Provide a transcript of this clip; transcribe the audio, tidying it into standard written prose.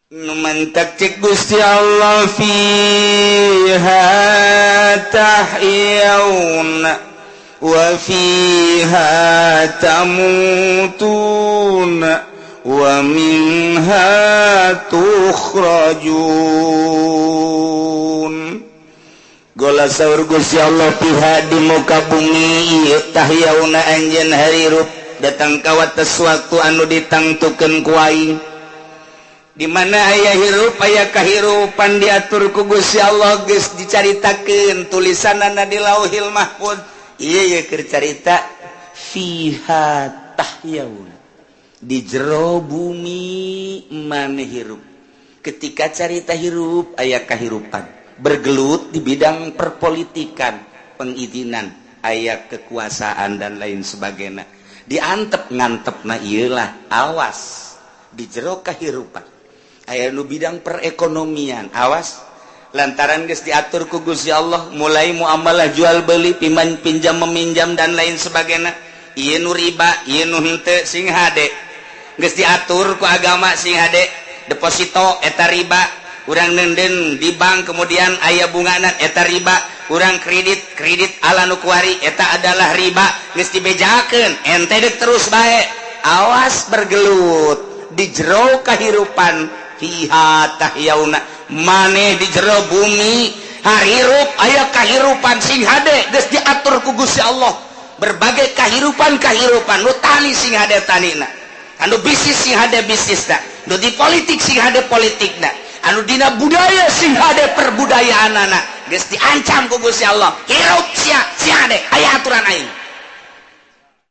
Numantak cek Gusti Allah fiha tahyauna wa fiha tamutuna wa minha tukhrajun. Gola saur Gusti Allah fiha di muka bumi tahyauna anjeun harirup datang kawat sesuatu anu ditangtukeun ku aing. Di mana aya hirup aya kahirupan diatur ku Gusti Allah geus dicaritakeun tulisanana di Lauhil Mahfuz. Ieu keur carita fiha tahyaun. Di jero bumi maneh hirup. Ketika carita hirup aya kahirupan. Bergelut di bidang perpolitikan, pengizinan, aya kekuasaan dan lain sebagainya. Diantep ngantepna ieu lah awas di jero kahirupan. Aya nu bidang perekonomian, awas lantaran geus diatur ku Gusti Allah mulai muamalah jual beli, pinjam meminjam dan lain sebagainya. Ieu nu riba, ieu nu henteu sing hade. Geus diatur ku agama sing hade, deposito eta riba, urang nenden di bank kemudian aya bungana eta riba, urang kredit ala nu kuari eta adalah riba, geus dibejakeun ente deuk terus bae. Awas bergelut di jero kahirupan fiha tahyauna maneh di jero bumi harirup aya kahirupan sing hade geus diatur ku Gusti Allah. Berbagai kahirupan nu tani sing hade tanina, anu bisnis sing hade bisnisna, nu di politik sing hade politikna, anu dina budaya sing hade perbudayaanana geus diancam ku Gusti Allah. Hirup sia hade aya aturan aing.